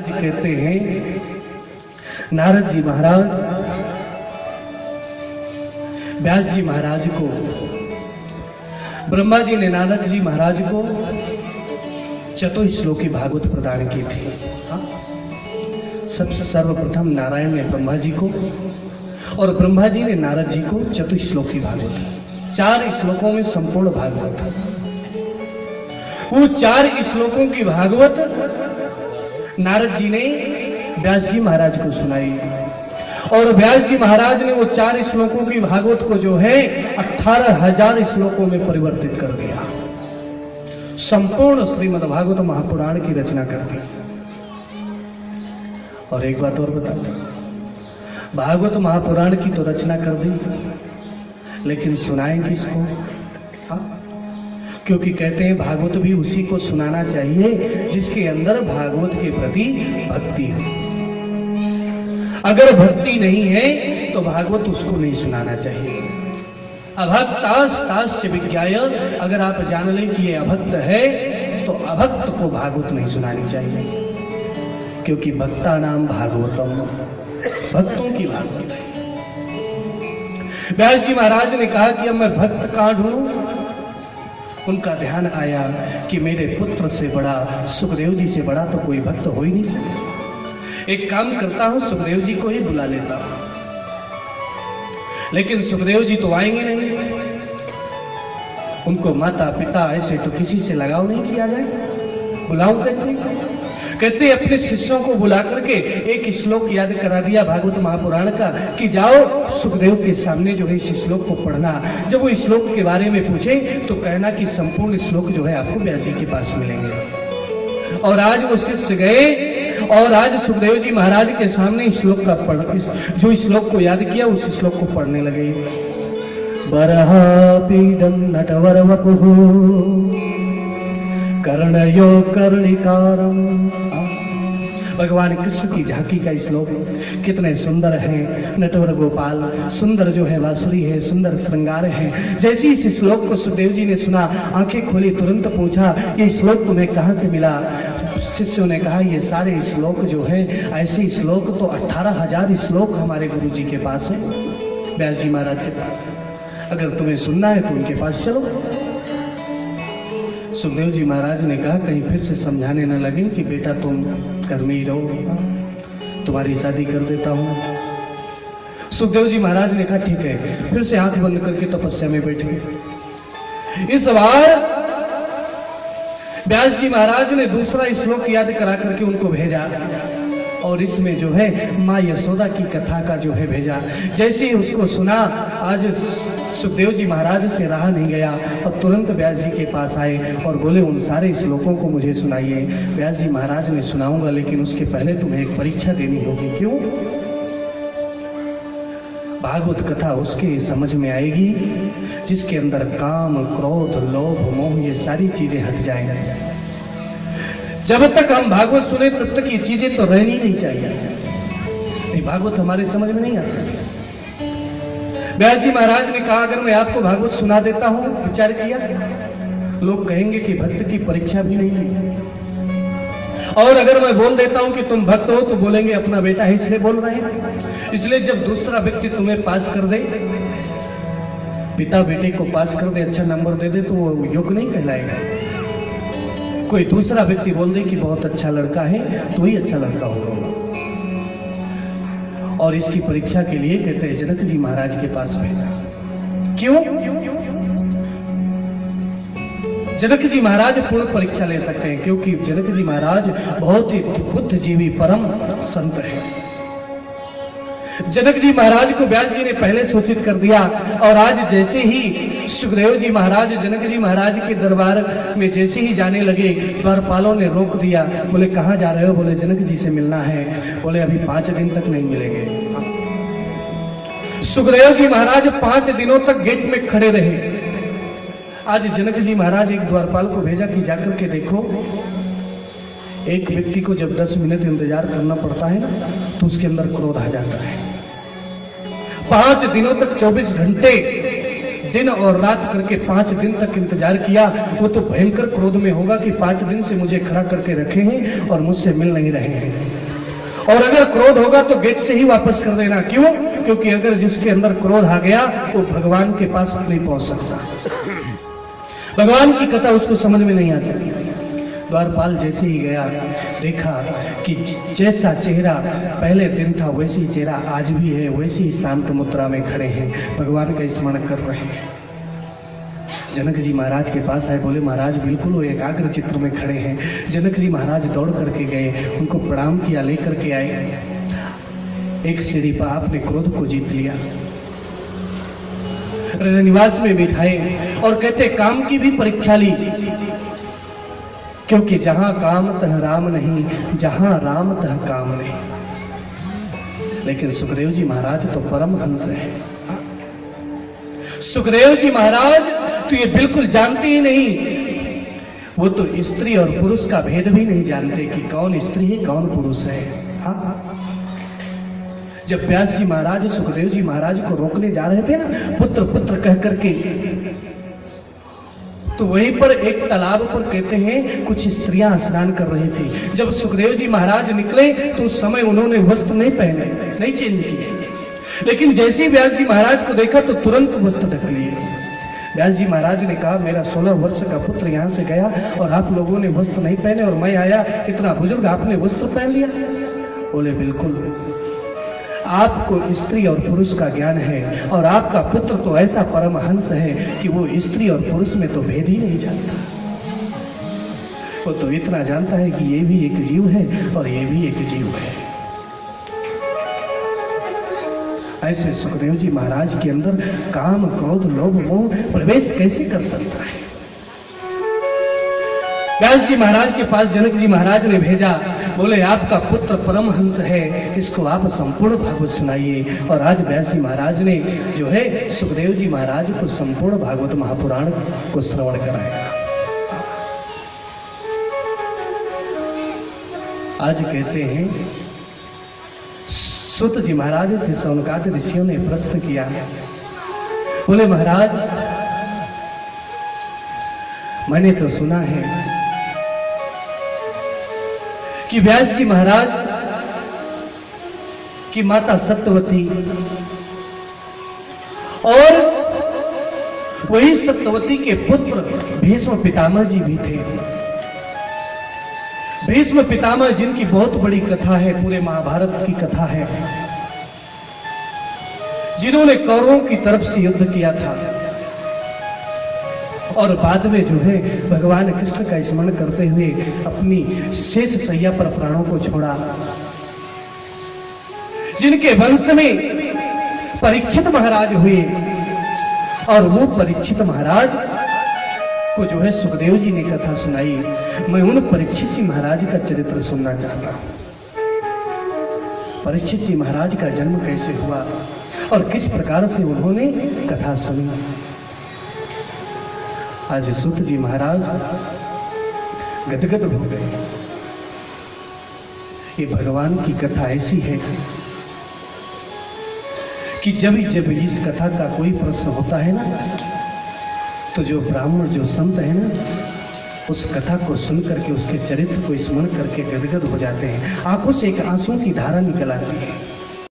कहते हैं नारद जी महाराज व्यास जी महाराज को, ब्रह्मा जी ने नारद जी महाराज को चतुश्लोकी भागवत प्रदान की थी। सबसे सर्वप्रथम नारायण ने ब्रह्मा जी को और ब्रह्मा जी ने नारद जी को चतुश्लोकी भागवत, 4 श्लोकों में संपूर्ण भागवत। वो 4 श्लोकों की भागवत नारद जी ने व्यास जी महाराज को सुनाई और व्यास जी महाराज ने वो 4 श्लोकों की भागवत को जो है 18,000 श्लोकों में परिवर्तित कर दिया। संपूर्ण श्रीमद् भागवत महापुराण की रचना कर दी। और एक बात और बता दें, भागवत महापुराण की तो रचना कर दी, लेकिन सुनाएं किसको? क्योंकि कहते हैं भागवत भी उसी को सुनाना चाहिए जिसके अंदर भागवत के प्रति भक्ति है। अगर भक्ति नहीं है तो भागवत उसको नहीं सुनाना चाहिए। अभक्तास्ताश्च विज्ञाय, अगर आप जान लें कि ये अभक्त है तो अभक्त को भागवत नहीं सुनानी चाहिए, क्योंकि भक्ता नाम भागवतम, भक्तों की भागवत है। व्यास जी महाराज ने कहा कि अब मैं भक्त कहां ढूंढूं? उनका ध्यान आया कि मेरे पुत्र से बड़ा, सुखदेव जी से बड़ा तो कोई भक्त हो ही नहीं सकता। एक काम करता हूं, सुखदेव जी को ही बुला लेता हूं। लेकिन सुखदेव जी तो आएंगे नहीं, उनको माता पिता ऐसे तो किसी से लगाव नहीं किया जाए, बुलाऊं कैसे? कहते अपने शिष्यों को बुला करके एक श्लोक याद करा दिया भागवत महापुराण का कि जाओ सुखदेव के सामने जो है इस श्लोक को पढ़ना। जब वो श्लोक के बारे में पूछे तो कहना कि संपूर्ण श्लोक जो है आपको व्यास जी के पास मिलेंगे। और आज वो शिष्य गए और आज सुखदेव जी महाराज के सामने श्लोक का जो श्लोक को याद किया उस श्लोक को पढ़ने लगे। बरहापीडम नटवर वपुः कर्णयो कर्णिकारम। भगवान कृष्ण की झांकी का श्लोक कितने सुंदर है। नटवर गोपाल, सुंदर जो है बांसुरी है, सुंदर श्रृंगार है। जैसे इस श्लोक को सुखदेव जी ने सुना, आंखें खोली, तुरंत पूछा ये श्लोक तुम्हें कहां से मिला? शिष्यों ने कहा ये सारे श्लोक जो है, ऐसे श्लोक तो 18,000 श्लोक हमारे गुरु जी के पास है, व्यास जी महाराज के पास। अगर तुम्हें सुनना है तो उनके पास चलो। सुखदेव जी महाराज ने कहा कहीं फिर से समझाने न लगे कि बेटा तुम घर में ही रहो, तुम्हारी शादी कर देता हूं। सुखदेव जी महाराज ने कहा ठीक है। फिर से आंख बंद करके तपस्या में बैठे। इस बार व्यास जी महाराज ने दूसरा श्लोक याद करा करके उनको भेजा और इसमें जो है माँ यशोदा की कथा का जो है भेजा। जैसे ही उसको सुना, आज सुखदेव जी महाराज से रहा नहीं गया और तुरंत व्यास जी के पास आए और बोले उन सारे श्लोकों को मुझे सुनाइए। व्यास जी महाराज ने सुनाऊंगा, लेकिन उसके पहले तुम्हें एक परीक्षा देनी होगी। क्यों? भागवत कथा उसके समझ में आएगी जिसके अंदर काम, क्रोध, लोभ, मोह ये सारी चीजें हट जाएंगी। जब तक हम भागवत सुने तब तक ये चीजें तो रहनी नहीं चाहिए। नहीं, भागवत हमारे समझ में नहीं आ सकती। व्यास जी महाराज ने कहा अगर मैं आपको भागवत सुना देता हूं, विचार किया, लोग कहेंगे कि भक्त की परीक्षा भी नहीं ली। और अगर मैं बोल देता हूं कि तुम भक्त हो तो बोलेंगे अपना बेटा है इसलिए बोल रहे हैं। इसलिए जब दूसरा व्यक्ति तुम्हें पास कर दे, पिता बेटे को पास कर दे, अच्छा नंबर दे दे, तो वो योग्य नहीं कहलाएगा। कोई दूसरा व्यक्ति बोल दे कि बहुत अच्छा लड़का है तो ही अच्छा लड़का होगा। और इसकी परीक्षा के लिए कहते हैं जनक जी महाराज के पास भेजा। क्यों? जनक जी महाराज पूर्ण परीक्षा ले सकते हैं, क्योंकि जनक जी महाराज बहुत ही बुद्धिजीवी परम संत है। जनक जी महाराज को व्यास जी ने पहले सूचित कर दिया और आज जैसे ही सुखदेव जी महाराज जनक जी महाराज के दरबार में जैसे ही जाने लगे, द्वारपालों ने रोक दिया। बोले कहाँ जा रहे हो? बोले जनक जी से मिलना है। बोले अभी 5 दिन तक नहीं मिलेंगे। सुखदेव जी महाराज 5 दिनों तक गेट में खड़े रहे। आज जनक जी महाराज एक द्वारपाल को भेजा कि जाकर के देखो, एक व्यक्ति को जब 10 मिनट इंतजार करना पड़ता है ना तो उसके अंदर क्रोध आ जाता है। 5 दिनों तक 24 घंटे दिन और रात करके 5 दिन तक इंतजार किया, वो तो भयंकर क्रोध में होगा कि 5 दिन से मुझे खड़ा करके रखे हैं और मुझसे मिल नहीं रहे हैं। और अगर क्रोध होगा तो गेट से ही वापस कर देना। क्यों? क्योंकि अगर जिसके अंदर क्रोध आ गया वो भगवान के पास नहीं पहुंच सकता, भगवान की कथा उसको समझ में नहीं आ सकती। द्वारपाल जैसे ही गया, देखा कि जैसा चेहरा पहले दिन था वैसी चेहरा आज भी है, वैसी ही शांत मुद्रा में खड़े हैं, भगवान का स्मरण कर रहे हैं। जनक जी महाराज के पास आए, बोले महाराज बिल्कुल वो एकाग्र चित्र में खड़े हैं। जनक जी महाराज दौड़ करके गए, उनको प्रणाम किया, लेकर के आए। एक सीढ़ी पर आपने क्रोध को जीत लिया, निवास में बिठाए और कहते काम की भी परीक्षा ली, क्योंकि जहां काम तह राम नहीं, जहां राम तह काम नहीं। लेकिन सुखदेव जी महाराज तो परमहंस है। सुखदेव जी महाराज तो ये बिल्कुल जानते ही नहीं, वो तो स्त्री और पुरुष का भेद भी नहीं जानते कि कौन स्त्री है कौन पुरुष है। हाँ, जब व्यास जी महाराज सुखदेव जी महाराज को रोकने जा रहे थे ना, पुत्र पुत्र कह करके, तो वहीं पर एक तालाब पर कहते हैं कुछ स्त्रियां स्नान कर रही थी। जब सुखदेव जी महाराज निकले तो उस समय उन्होंने वस्त्र नहीं पहने, नहीं चेंज किए, लेकिन जैसे ही व्यास जी महाराज को देखा तो तुरंत वस्त्र ढक लिए। व्यास जी महाराज ने कहा मेरा 16 वर्ष का पुत्र यहाँ से गया और आप लोगों ने वस्त्र नहीं पहने और मैं आया इतना बुजुर्ग, आपने वस्त्र पहन लिया। बोले बिल्कुल, आपको स्त्री और पुरुष का ज्ञान है और आपका पुत्र तो ऐसा परमहंस है कि वो स्त्री और पुरुष में तो भेद ही नहीं जानता। वो तो इतना जानता है कि ये भी एक जीव है और ये भी एक जीव है। ऐसे सुखदेव जी महाराज के अंदर काम क्रोध लोभ मोह प्रवेश कैसे कर सकता है? व्यास जी महाराज के पास जनक जी महाराज ने भेजा, बोले आपका पुत्र परमहंस है, इसको आप संपूर्ण भागवत सुनाइए। और आज व्यास जी महाराज ने जो है सुखदेव जी महाराज को संपूर्ण भागवत महापुराण को श्रवण कराया। आज कहते हैं सूत जी महाराज से सौनकादि ऋषियों ने प्रश्न किया, बोले महाराज मैंने तो सुना है कि व्यास जी महाराज की माता सत्यवती और वही सत्यवती के पुत्र भीष्म पितामह जी भी थे। भीष्म पितामह जिनकी बहुत बड़ी कथा है, पूरे महाभारत की कथा है, जिन्होंने कौरवों की तरफ से युद्ध किया था और बाद में जो है भगवान कृष्ण का स्मरण करते हुए अपनी शेष सैया पर प्राणों को छोड़ा, जिनके वंश में परीक्षित महाराज हुए और वो परीक्षित महाराज को जो है सुखदेव जी ने कथा सुनाई। मैं उन परीक्षित जी महाराज का चरित्र सुनना चाहता हूं। परीक्षित जी महाराज का जन्म कैसे हुआ और किस प्रकार से उन्होंने कथा सुनी। आज सूत जी महाराज गदगद हो गए। ये भगवान की कथा ऐसी है कि जब इस कथा का कोई प्रश्न होता है ना, तो जो ब्राह्मण जो संत है ना, उस कथा को सुन करके उसके चरित्र को स्मरण करके गदगद हो जाते हैं, आंखों से एक आंसू की धारा निकल आती है।